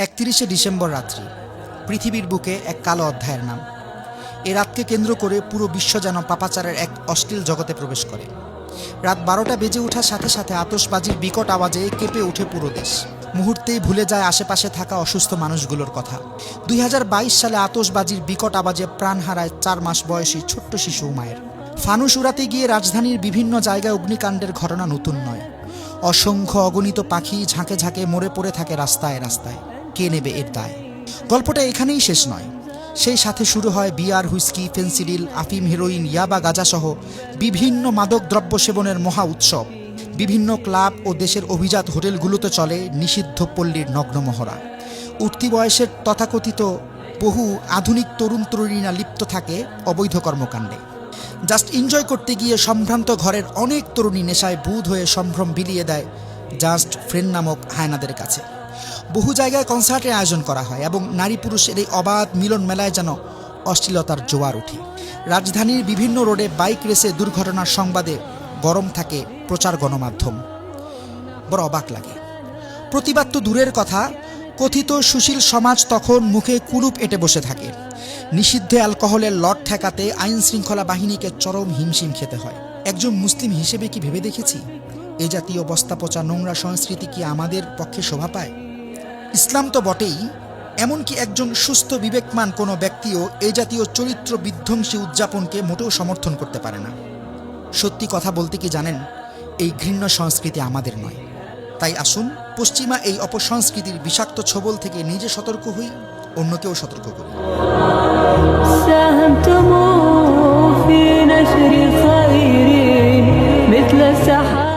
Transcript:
31শে December রাত্রি, পৃথিবীর বুকে এক কালো অধ্যায়ের নাম। এ রাতকে কেন্দ্র করে পুরো বিশ্ব যেন পাপাচারের এক অশ্লীল জগতে প্রবেশ করে। রাত 12টা বেজে ওঠার সাথে সাথে আতশবাজির বিকট আওয়াজে কেঁপে ওঠে পুরো দেশ। মুহূর্তেই ভুলে যায় আশেপাশে থাকা অসুস্থ মানুষগুলোর কথা। 2022 সালে আতশবাজির বিকট আওয়াজে প্রাণ হারায় 4 মাস বয়সী ছোট্ট শিশু উমায়ের। ফানুস উড়াতে গিয়ে রাজধানীর বিভিন্ন জায়গায় অগ্নিকাণ্ডের ঘটনা নতুন নয়। অসংখ্য অগণিত পাখি ঝাঁকে ঝাঁকে মরে পড়ে থাকে রাস্তায় রাস্তায়। কে নেবে এর দায়? গল্পটা এখানেই শেষ নয়। সেই সাথে শুরু হয় বিয়ার, হুইস্কি, ফেন্সিডিল, আফিম, হেরোইন, ইয়াবা, গাঁজাসহ বিভিন্ন মাদক দ্রব্য সেবনের মহা উৎসব। বিভিন্ন ক্লাব ও দেশের অভিজাত হোটেলগুলোতে চলে নিষিদ্ধ পল্লীর নগ্ন মহড়া। উঠতি বয়সের তথাকথিত বহু আধুনিক তরুণ তরুণীরা লিপ্ত থাকে অবৈধ কর্মকাণ্ডে। জাস্ট এনজয় করতে গিয়ে সম্ভ্রান্ত ঘরের অনেক তরুণী নেশায় বুঁদ হয়ে সম্ভ্রম বিলিয়ে দেয় জাস্ট ফ্রেন্ড নামক হায়নাদের কাছে। বহু জায়গায় কনসার্টের আয়োজন করা হয় এবং নারী পুরুষের এই অবাধ মিলন মেলায় যেন অশ্লীলতার জোয়ার ওঠে। রাজধানীর বিভিন্ন রোডে বাইক রেসে দুর্ঘটনার সংবাদে গরম থাকে প্রচার গণমাধ্যম। বড় অবাক লাগে। প্রতিবাদ তো দূরের কথা, কথিত সুশীল সমাজ তখন মুখে কুলুপ এঁটে বসে থাকে। নিষিদ্ধ অ্যালকোহলের লট ঠেকাতে আইন শৃঙ্খলা বাহিনীকে চরম হিমশিম খেতে হয়। একজন মুসলিম হিসেবে কি ভেবে দেখেছি এ জাতীয় বস্তাপচা নোংরা সংস্কৃতি কি আমাদের পক্ষে শোভা পায়? ইসলাম তো বটেই, এমনকি একজন সুস্থ বিবেকমান কোনো ব্যক্তিও এই জাতীয় চরিত্র বিধ্বংসী উদযাপনকে মোটেও সমর্থন করতে পারে না। সত্যি কথা বলতে কি জানেন, এই ঘৃণ্য সংস্কৃতি আমাদের নয়। তাই আসুন পশ্চিমা এই অপসংস্কৃতির বিষাক্ত ছোবল থেকে নিজে সতর্ক হই, অন্যকেও সতর্ক করি। ساهمتم في نشر خير مثل السحاب